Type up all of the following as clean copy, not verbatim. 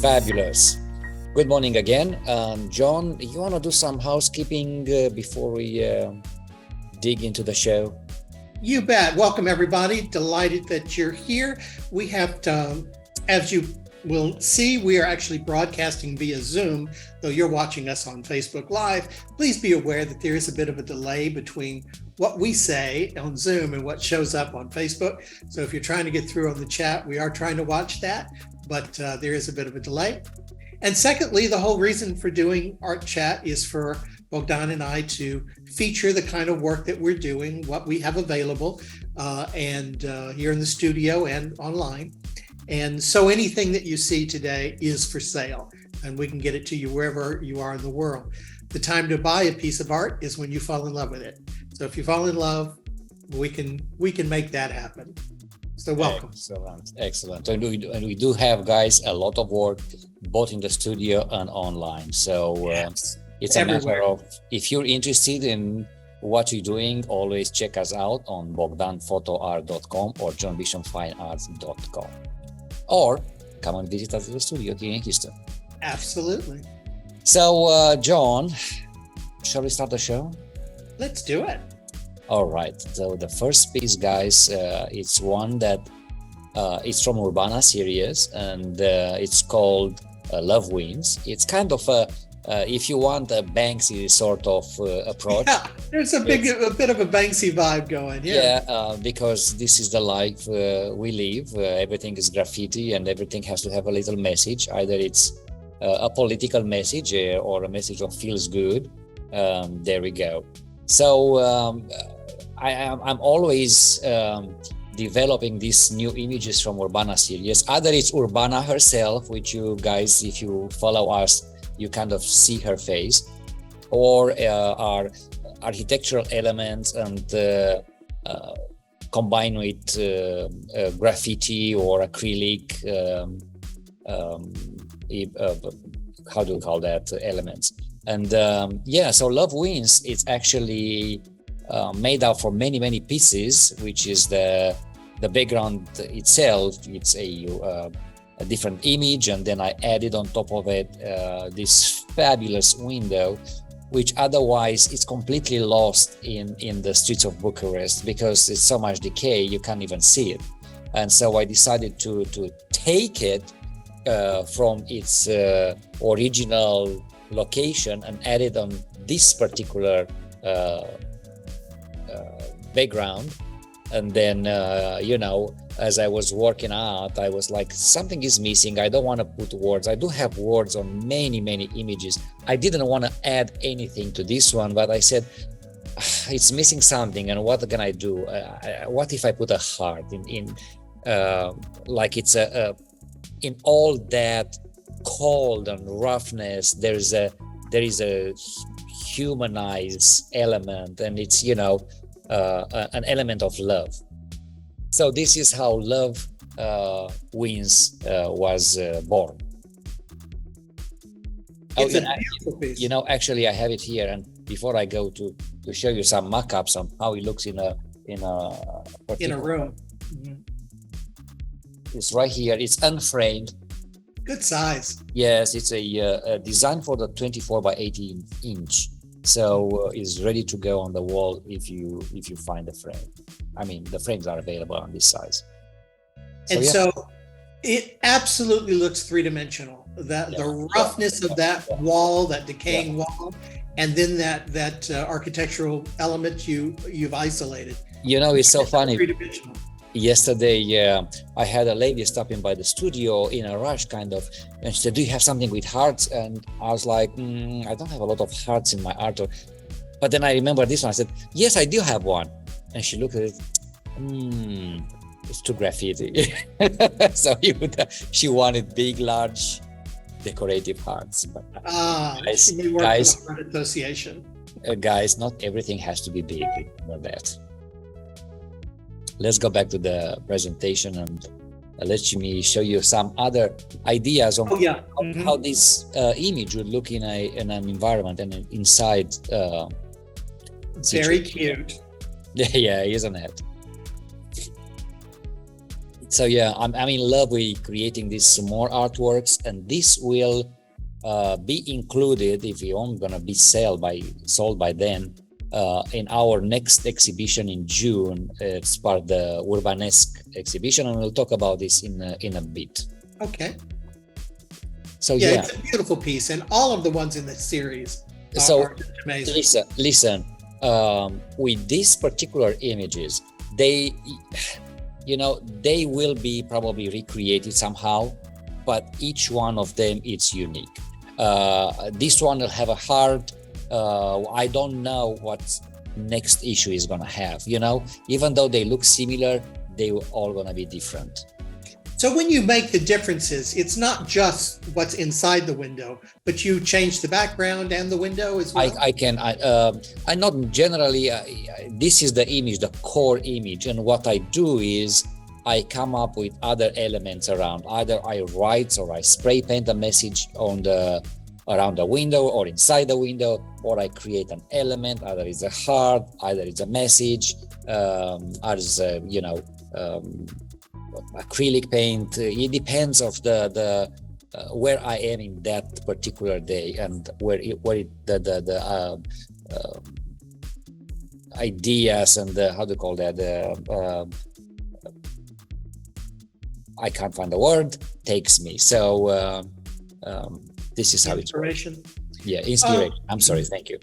Fabulous. Good morning again. John, you want to do some housekeeping before we dig into the show? You bet. Welcome, everybody. Delighted that you're here. We have, as you will see, we are actually broadcasting via Zoom, though you're watching us on Facebook Live. Please be aware that there is a bit of a delay between what we say on Zoom and what shows up on Facebook. So if you're trying to get through on the chat, we are trying to watch that, but there is a bit of a delay. And secondly, the whole reason for doing Art Chat is for Bogdan and I to feature the kind of work that we're doing, what we have available, and here in the studio and online. And so anything that you see today is for sale, and we can get it to you wherever you are in the world. The time to buy a piece of art is when you fall in love with it. So if you fall in love, we can make that happen. So welcome. Excellent. And we do have, guys, a lot of work both in the studio and online. So it's a matter of, if you're interested in what you're doing, always check us out on bogdanphotoart.com or johnbishopfinearts.com, or come and visit us at the studio here in Houston. Absolutely. So John, shall we start the show? Let's do it. All right. So the first piece, guys, it's one that it's from Urbana series, and it's called Love Wins. It's kind of a if you want a Banksy sort of approach. Yeah, there's a bit of a Banksy vibe going. Yeah, because this is the life we live. Everything is graffiti, and everything has to have a little message. Either it's a political message or a message of feels good. There we go. So I'm always developing these new images from Urbana series. Either it's Urbana herself, which you guys, if you follow us, you kind of see her face, or our architectural elements and combined with graffiti or acrylic, how do you call that, elements. And so Love Wins, it's actually made out for many pieces, which is the background itself. It's a different image, and then I added on top of it this fabulous window, which otherwise is completely lost in the streets of Bucharest because it's so much decay you can't even see it. And so I decided to take it from its original location and add it on this particular background. And then as I was working out, I was like, something is missing. I don't want to put words. I do have words on many images. I didn't want to add anything to this one, but I said, it's missing something, and what can I do? What if I put a heart in like it's in all that cold and roughness, there is a humanized element, and it's an element of love. So this is how Love Wins was born. It's a beautiful piece. Actually I have it here, and before I go to show you some mock-ups on how it looks in a room. Mm-hmm. It's right here. It's unframed. Good size. Yes, it's a design for the 24 by 18 inch. So it's ready to go on the wall if you find the frame. I mean, the frames are available on this size. So it absolutely looks three-dimensional. The roughness of that wall, that decaying wall, and then that architectural element you've isolated. It's so funny. Three-dimensional. Yesterday, I had a lady stopping by the studio in a rush, kind of, and she said, "Do you have something with hearts?" And I was like, "I don't have a lot of hearts in my artwork." But then I remember this one. I said, "Yes, I do have one." And she looked at it. It's too graffiti. So she wanted big, large, decorative hearts. But guys, art association. Guys, not everything has to be big. Remember that. Let's go back to the presentation and let me show you some other ideas on how this image would look in an environment and inside. Very cute. Yeah, isn't it? So yeah, I'm in love with creating these more artworks, and this will be included if you aren't gonna be sold by then in our next exhibition in June. It's part of the Urbanesque exhibition, and we'll talk about this in a bit. Okay. So Yeah, yeah, it's a beautiful piece, and all of the ones in the series are just amazing. listen. With these particular images, they will be probably recreated somehow, but each one of them is unique. This one will have a heart. I don't know what next issue is gonna have. Even though they look similar, they were all gonna be different. So when you make the differences, it's not just what's inside the window, but you change the background and the window as well? I not generally, this is the image, the core image. And what I do is I come up with other elements around. Either I write or I spray paint a message around the window or inside the window, or I create an element. Either it's a heart, either it's a message, acrylic paint. It depends of the where I am in that particular day and where the ideas and how do you call that, I can't find the word, takes me. So this is how inspiration. Yeah, inspiration. I'm sorry. Thank you.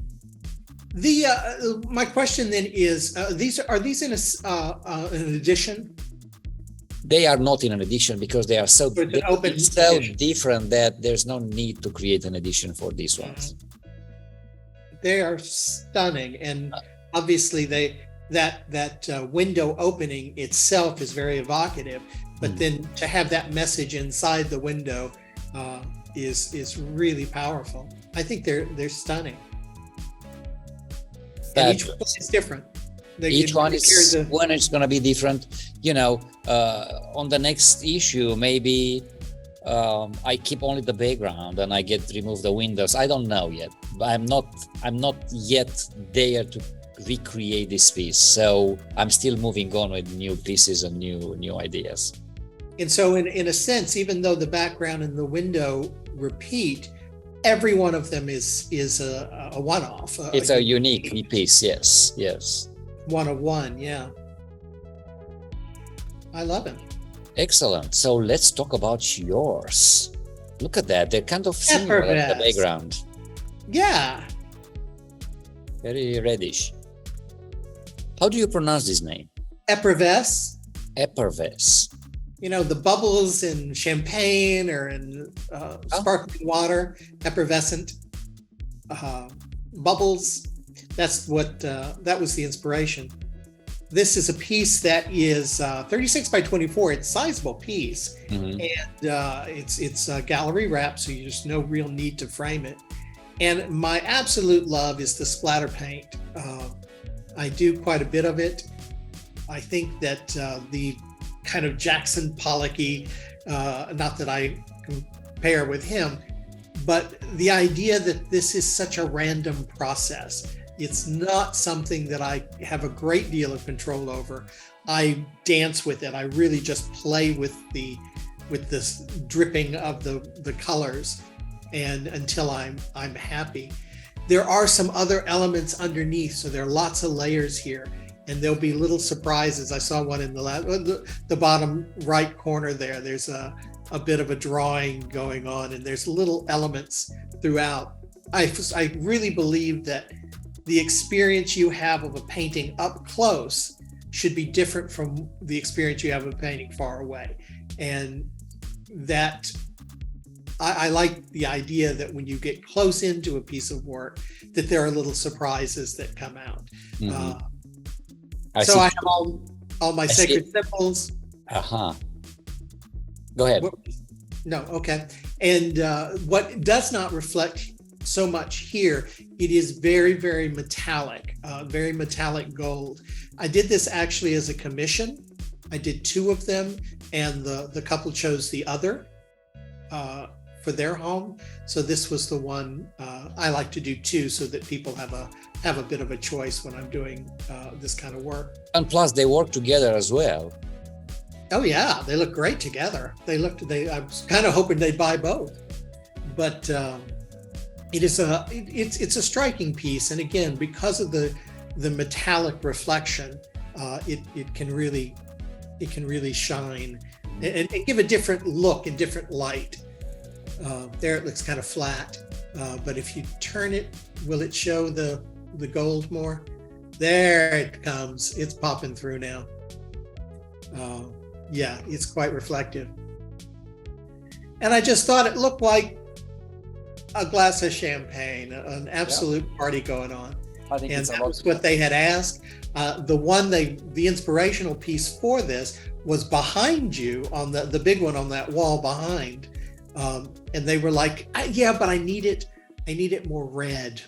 My question then is: are these in an edition? They are not in an edition because they are so different that there's no need to create an edition for these ones. They are stunning, and obviously that window opening itself is very evocative. But then to have that message inside the window is really powerful. I think they're stunning. And each one is different. Each one is going to be different. On the next issue, maybe I keep only the background and I remove the windows. I don't know yet. But I'm not yet there to recreate this piece. So I'm still moving on with new pieces and new ideas. And so in a sense, even though the background and the window repeat, every one of them is a one-off. It's a unique piece. Yes. One of one, yeah. I love it. Excellent. So let's talk about yours. Look at that. They're kind of similar in the background. Yeah. Very reddish. How do you pronounce this name? Epervesce. Epervesce. The bubbles in champagne or in sparkling water, effervescent bubbles. That's what that was the inspiration. This is a piece that is 36 by 24. It's a sizable piece, and it's gallery wrap, so there's no real need to frame it. And my absolute love is the splatter paint. I do quite a bit of it. I think that the kind of Jackson Pollock-y, not that I compare with him, but the idea that this is such a random process. It's not something that I have a great deal of control over. I dance with it. I really just play with this dripping of the colors, and until I'm happy. There are some other elements underneath, so there are lots of layers here, and there'll be little surprises. I saw one in the bottom right corner there. There's a bit of a drawing going on, and there's little elements throughout. I really believe that the experience you have of a painting up close should be different from the experience you have of painting far away. And that I like the idea that when you get close into a piece of work, that there are little surprises that come out. I have all my sacred symbols. Go ahead. No, okay. And what does not reflect so much here, it is very, very metallic gold. I did this actually as a commission. I did two of them, and the couple chose the other for their home. So this was the one I like to do too, so that people have a bit of a choice when I'm doing this kind of work. And plus, they work together as well. Oh yeah, they look great together. I was kind of hoping they'd buy both, but it's a striking piece. And again, because of the metallic reflection, it can really shine and give a different look and different light. There it looks kind of flat, but if you turn it, will it show the gold more? There it comes. It's popping through now. Yeah, it's quite reflective. And I just thought it looked like a glass of champagne, an absolute party going on. I think And that was what they had asked. The inspirational piece for this was behind you on the big one on that wall behind. And they were like, yeah, but I need it more red.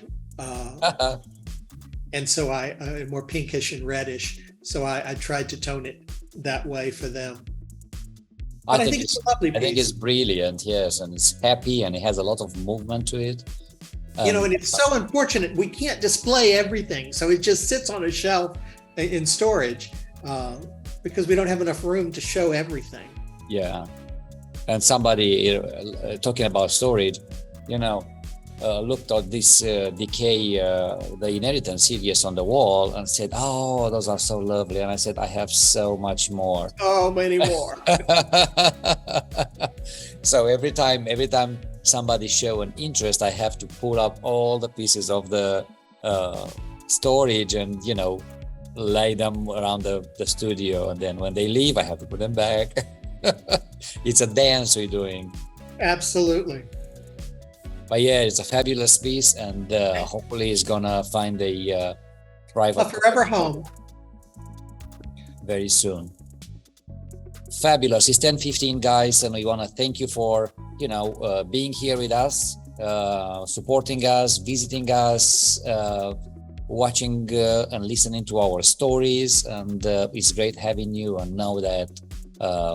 And so I more pinkish and reddish. So I tried to tone it that way for them. But I think it's a lovely piece. I think it's brilliant, yes, and it's happy and it has a lot of movement to it. And it's so unfortunate we can't display everything, so it just sits on a shelf in storage because we don't have enough room to show everything. Yeah, and somebody talking about storage, looked at this decay, the inheritance series on the wall and said, "Oh, those are so lovely." And I said, "I have so much more." Oh, many more. So every time somebody show an interest, I have to pull up all the pieces of the storage and lay them around the studio, and then when they leave I have to put them back. It's a dance we're doing. Absolutely. But yeah, it's a fabulous piece, and hopefully it's gonna find a private forever home very soon. Fabulous. It's 10:15, guys, and we want to thank you for being here with us, supporting us, visiting us, watching and listening to our stories. And it's great having you, and know that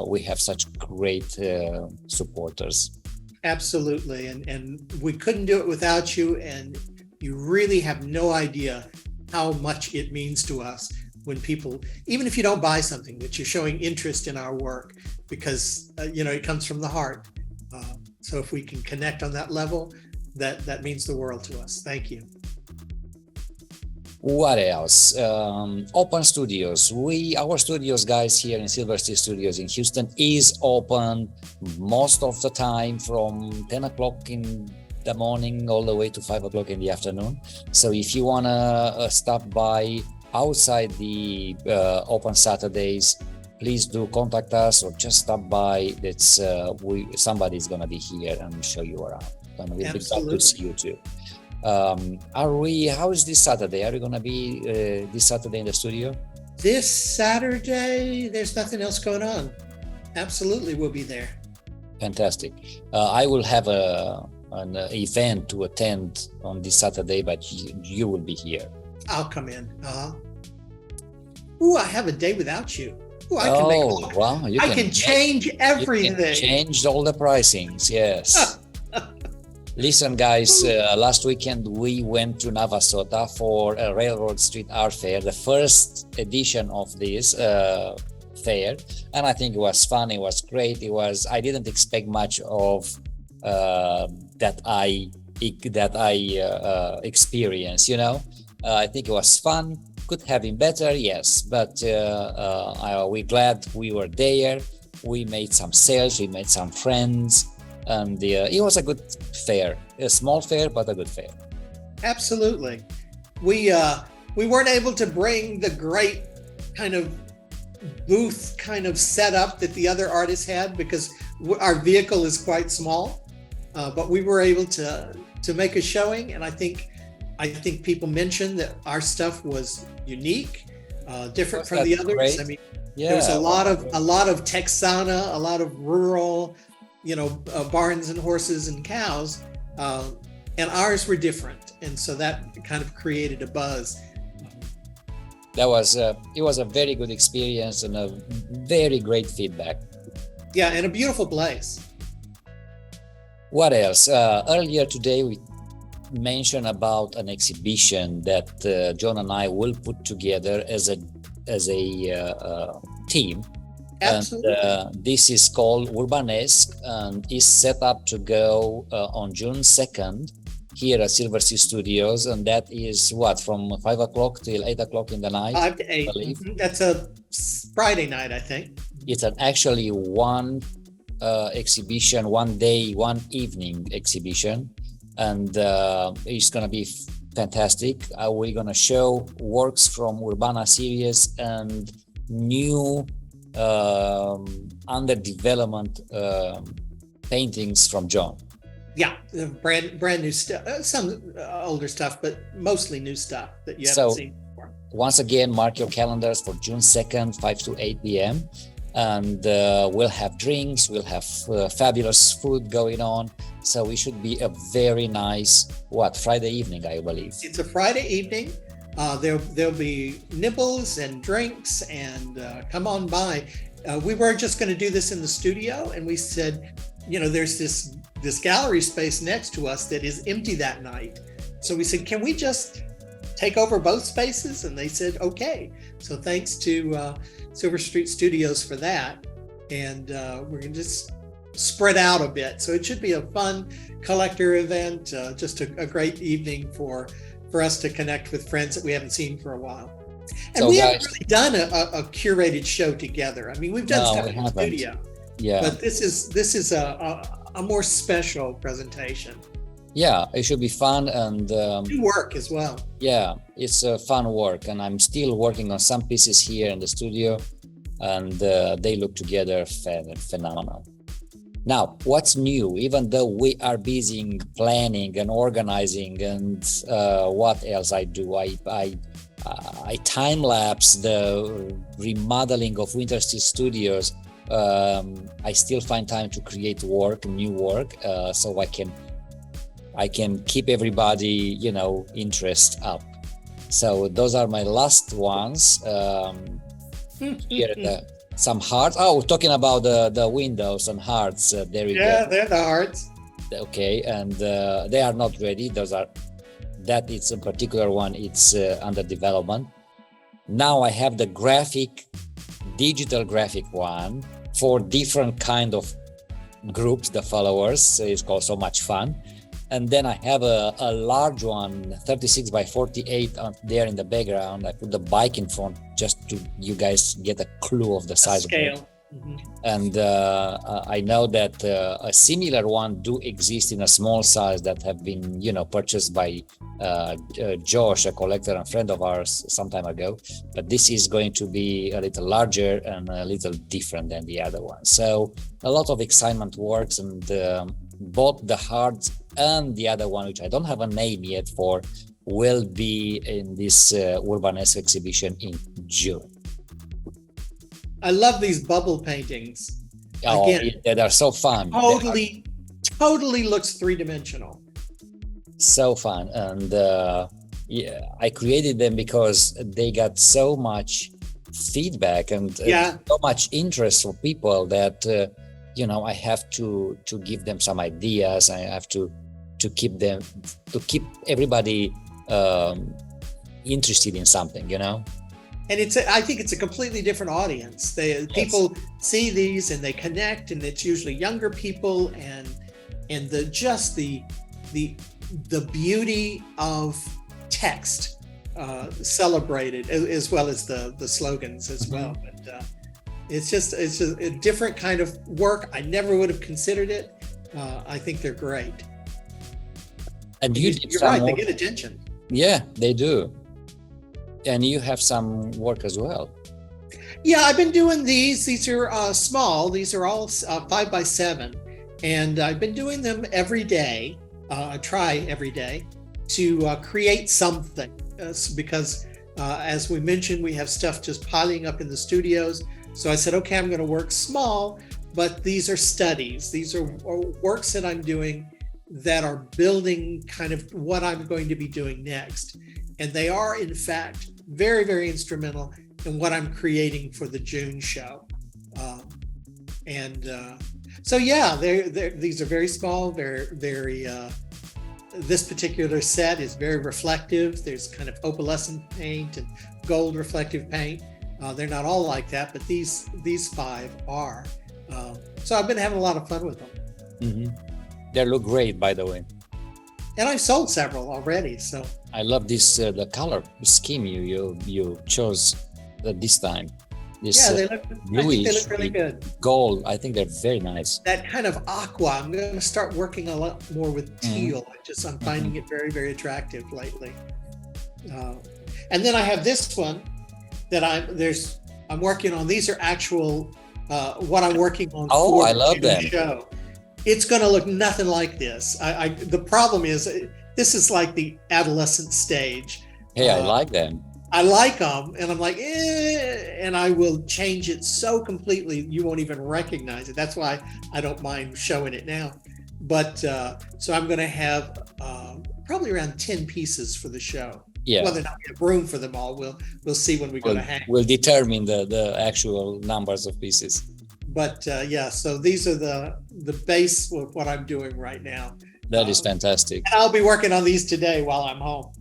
we have such great supporters. Absolutely. And we couldn't do it without you. And you really have no idea how much it means to us when people, even if you don't buy something, that you're showing interest in our work, because, it comes from the heart. So if we can connect on that level, that means the world to us. Thank you. What else? Open studios. Our studios, guys, here in Silver Steel Studios in Houston is open most of the time from 10 o'clock in the morning all the way to 5 o'clock in the afternoon. So if you want to stop by outside the open Saturdays, please do contact us or just stop by. That's somebody's going to be here and show you around. And we'll be glad to see you too. How is this Saturday? Are we going to be this Saturday in the studio? This Saturday, there's nothing else going on. Absolutely, we'll be there. Fantastic. I will have an event to attend on this Saturday, but you will be here. I'll come in. Ooh, I have a day without you. Ooh, I can change everything. You can change all the pricings, yes. Listen, guys, last weekend we went to Navasota for a Railroad Street Art Fair, the first edition of this fair, and I think it was fun. It was great. I didn't expect much of that I experienced. I think it was fun. Could have been better, yes, but we're glad we were there. We made some sales. We made some friends. And it was a good fair, a small fair, but a good fair. Absolutely. We weren't able to bring the great kind of booth kind of setup that the other artists had because our vehicle is quite small, but we were able to make a showing. And I think people mentioned that our stuff was unique, different from the others. Great. I mean, there was a lot of Texana, a lot of rural, barns and horses and cows, and ours were different, and so that kind of created a buzz. It was a very good experience and a very great feedback. Yeah, and a beautiful place. What else? Earlier today we mentioned about an exhibition that John and I will put together as a team. Absolutely. And this is called Urbanesque and is set up to go on June 2nd here at Silver Sea Studios. And that is what, from 5 o'clock till 8 o'clock in the night? 5 to 8. I believe. That's a Friday night, I think. It's actually one exhibition, one day, one evening exhibition. And it's going to be fantastic. We're going to show works from Urbana series and new under development paintings from John. Yeah, brand new stuff. Some older stuff, but mostly new stuff that you haven't seen before. Once again, mark your calendars for June 2nd, 5 to 8 p.m. And we'll have drinks, we'll have fabulous food going on. So it should be a very nice, Friday evening, I believe. It's a Friday evening. There'll be nibbles and drinks, and come on by. We were just going to do this in the studio, and we said, there's this gallery space next to us that is empty that night. So we said, can we just take over both spaces? And they said, okay. So thanks to Silver Street Studios for that. And we're going to just spread out a bit. So it should be a fun collector event, just a great evening for us to connect with friends that we haven't seen for a while. And so we haven't really done a curated show together. I mean, we've done stuff in the studio. Yeah. But this is a more special presentation. Yeah, it should be fun and new work as well. Yeah, it's a fun work, and I'm still working on some pieces here in the studio, and they look together phenomenal. Now, what's new? Even though we are busy planning and organizing, and what else I do? I time lapse the remodeling of Winter Sea Studios. I still find time to create new work, so I can keep everybody, interest up. So those are my last ones. Here, some hearts. Oh, talking about the windows and hearts. There you go. Yeah, they're the hearts. Okay, and they are not ready. That is a particular one. It's under development. Now I have the digital graphic one for different kind of groups, the followers. It's called So Much Fun. And then I have a large one, 36 by 48 there in the background. I put the bike in front just to you guys get a clue of the size scale. Of it. Mm-hmm. And I know that a similar one do exist in a small size that have been, purchased by Josh, a collector and friend of ours some time ago. But this is going to be a little larger and a little different than the other one. So a lot of excitement works, and both the hearts and the other one, which I don't have a name yet for, will be in this Urbanesque exhibition in June. I love these bubble paintings. Oh, they're so fun. Totally looks three-dimensional. So fun. And I created them because they got so much feedback and so much interest from people that I have to give them some ideas. I have to keep everybody interested in something, And I think it's a completely different audience. People see these and they connect, and it's usually younger people, and the beauty of text celebrated, as well as the slogans as well. But it's just a different kind of work. I never would have considered it. I think they're great. And you're right, they get attention. Yeah, they do. And you have some work as well. Yeah, I've been doing these. These are small. These are all 5x7. And I've been doing them every day. I try every day to create something. Because as we mentioned, we have stuff just piling up in the studios. So I said, okay, I'm going to work small, but these are studies. These are works that I'm doing that are building kind of what I'm going to be doing next. And they are, in fact, very, very instrumental in what I'm creating for the June show. So yeah, these are very small, very this particular set is very reflective. There's kind of opalescent paint and gold reflective paint. They're not all like that, but these 5 are. So I've been having a lot of fun with them. They look great, by the way. And I've sold several already. So I love this the color scheme you chose this time. This, yeah, they look. I think they look really good. Gold. I think they're very nice. That kind of aqua. I'm going to start working a lot more with teal. I'm finding it very, very attractive lately. And then I have this one that I'm working on. These are actual what I'm working on. Oh, I love them. Show. It's going to look nothing like this. The problem is this is like the adolescent stage. Hey, I like them. I like them, and I'm like, and I will change it so completely you won't even recognize it. That's why I don't mind showing it now. But so I'm going to have probably around 10 pieces for the show. Yeah. Whether or not we have room for them all, we'll see when we go to hang. We'll determine the actual numbers of pieces. But yeah, so these are the base of what I'm doing right now. That is fantastic. And I'll be working on these today while I'm home.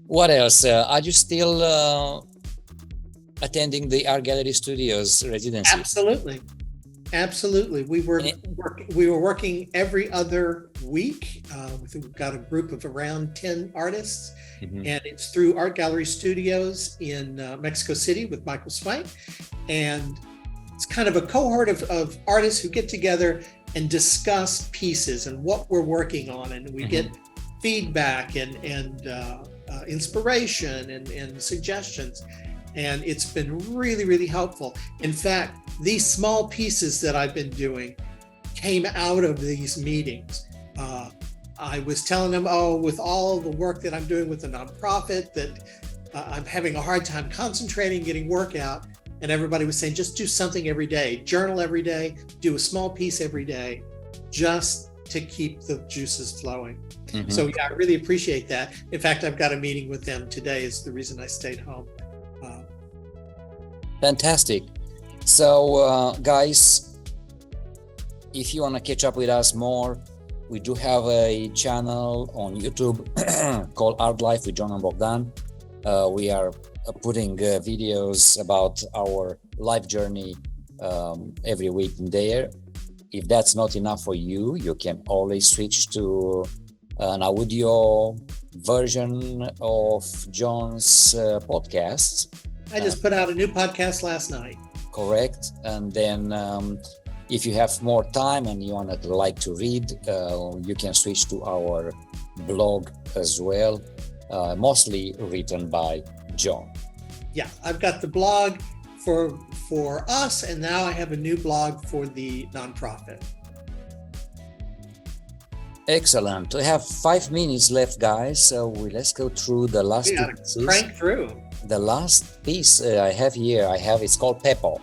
What else? Are you still attending the Art Gallery Studios residency? Absolutely. We were working every other week. We've got a group of around 10 artists, and it's through Art Gallery Studios in Mexico City with Michael Swank. And it's kind of a cohort of artists who get together and discuss pieces and what we're working on, and we get feedback and inspiration and suggestions. And it's been really, really helpful. In fact, these small pieces that I've been doing came out of these meetings. I was telling them, with all the work that I'm doing with the nonprofit, that I'm having a hard time concentrating, getting work out. And everybody was saying, just do something every day, journal every day, do a small piece every day, just to keep the juices flowing. So yeah, I really appreciate that. In fact, I've got a meeting with them today is the reason I stayed home. Fantastic. So guys, if you want to catch up with us more, we do have a channel on YouTube called Art Life with John and Bogdan. We are putting videos about our life journey every week there. If that's not enough for you, you can always switch to an audio version of John's podcasts. I just put out a new podcast last night. Correct. And then if you have more time and you like to read, you can switch to our blog as well, mostly written by John. Yeah, I've got the blog for us, and now I have a new blog for the nonprofit. Excellent. We have 5 minutes left, guys. So let's go through the last two pieces. Crank through. The last piece I have here, it's called Peppo.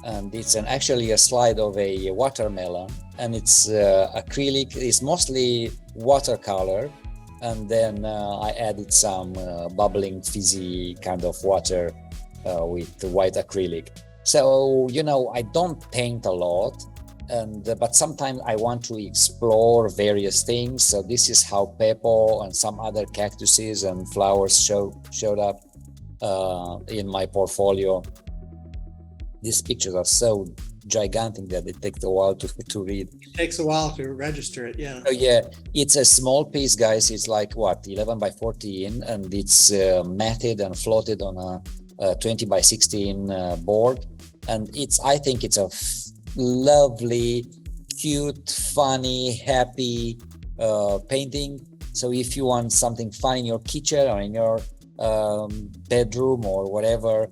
And it's actually a slide of a watermelon. And it's acrylic. It's mostly watercolor. And then I added some bubbling, fizzy kind of water with white acrylic. So, I don't paint a lot. But sometimes I want to explore various things. So this is how Peppo and some other cactuses and flowers showed up in my portfolio. These pictures are so gigantic that it takes a while to read. It takes a while to register it, yeah. So yeah, it's a small piece, guys. It's like 11 by 14, and it's matted and floated on a 20 by 16 board. And I think it's a lovely, cute, funny, happy painting. So if you want something fun in your kitchen or in your bedroom or whatever,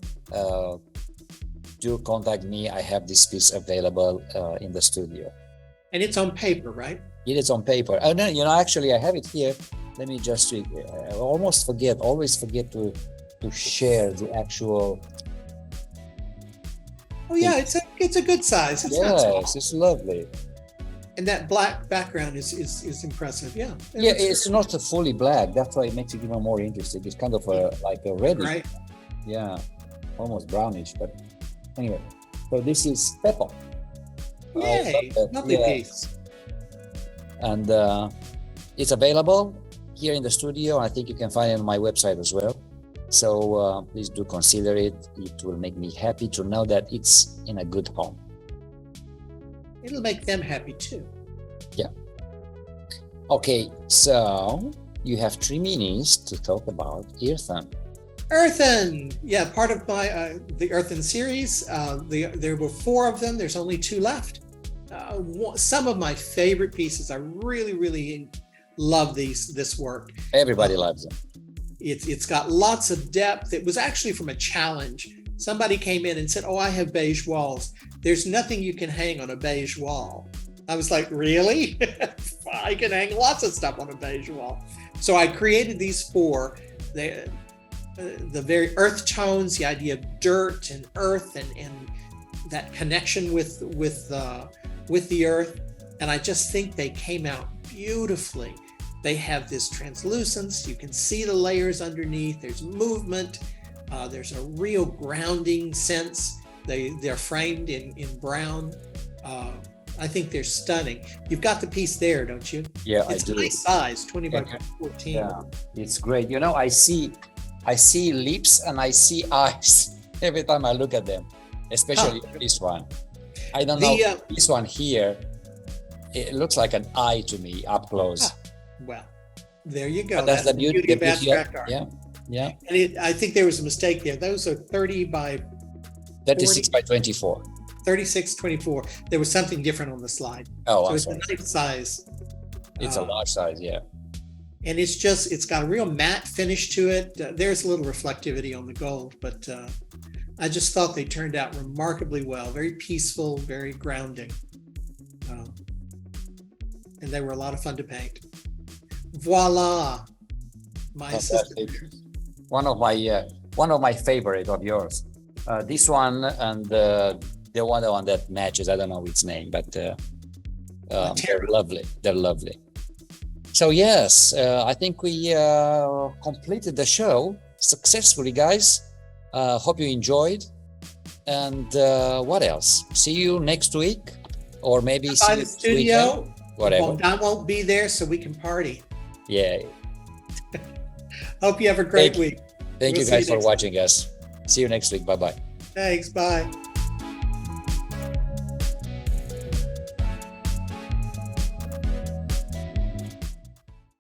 do contact me. I have this piece available in the studio. And it's on paper, right? It is on paper. Oh no, actually I have it here. Let me just I always forget to share the actual. Oh yeah, it's a good size. It's not small. It's lovely. And that black background is impressive. Yeah. It's not fully black. That's why it makes it even more interesting. It's kind of like a reddish. Right. Yeah, almost brownish. But anyway, so this is Peppo. Yay! Lovely piece. And it's available here in the studio. I think you can find it on my website as well. So please do consider it. It will make me happy to know that it's in a good home. It'll make them happy too. Yeah. Okay, so you have 3 minutes to talk about earthen. Earthen, yeah, part of my the Earthen series. There were 4 of them. There's only 2 left. Some of my favorite pieces. I really love this work. Everybody loves them. It's got lots of depth. It was actually from a challenge. Somebody came in and said, "Oh, I have beige walls. There's nothing you can hang on a beige wall." I was like, "Really?" I can hang lots of stuff on a beige wall. So I created these 4. The very earth tones, the idea of dirt and earth and that connection with the earth. And I just think they came out beautifully. They have this translucence. You can see the layers underneath. There's movement. There's a real grounding sense. They're framed in brown. I think they're stunning. You've got the piece there, don't you? Yeah, it's I do. It's a nice size, 20 by 14. Yeah, it's great. You know, I see lips and I see eyes every time I look at them, especially this one. I don't know, this one here, it looks like an eye to me up close. Well, there you go. But that's the beauty of abstract art. Yeah. And I think there was a mistake there. Those are 30 by 36 by 24. 36, 24. There was something different on the slide. Oh, so I'm it's sorry. a nice size. It's a large size, yeah. And it's got a real matte finish to it. There's a little reflectivity on the gold, but I just thought they turned out remarkably well. Very peaceful, very grounding. And they were a lot of fun to paint. Voila. My assistant. One of my favorite of yours. This one and the other one that matches. I don't know its name, but they're lovely. They're lovely. So yes, I think we completed the show successfully, guys. Hope you enjoyed. And what else? See you next week, or maybe see by you the studio. Weekend. Whatever. Bogdan won't be there, so we can party. Yeah. Hope you have a great week. Thank you guys for watching us. See you next week. Bye-bye. Thanks. Bye.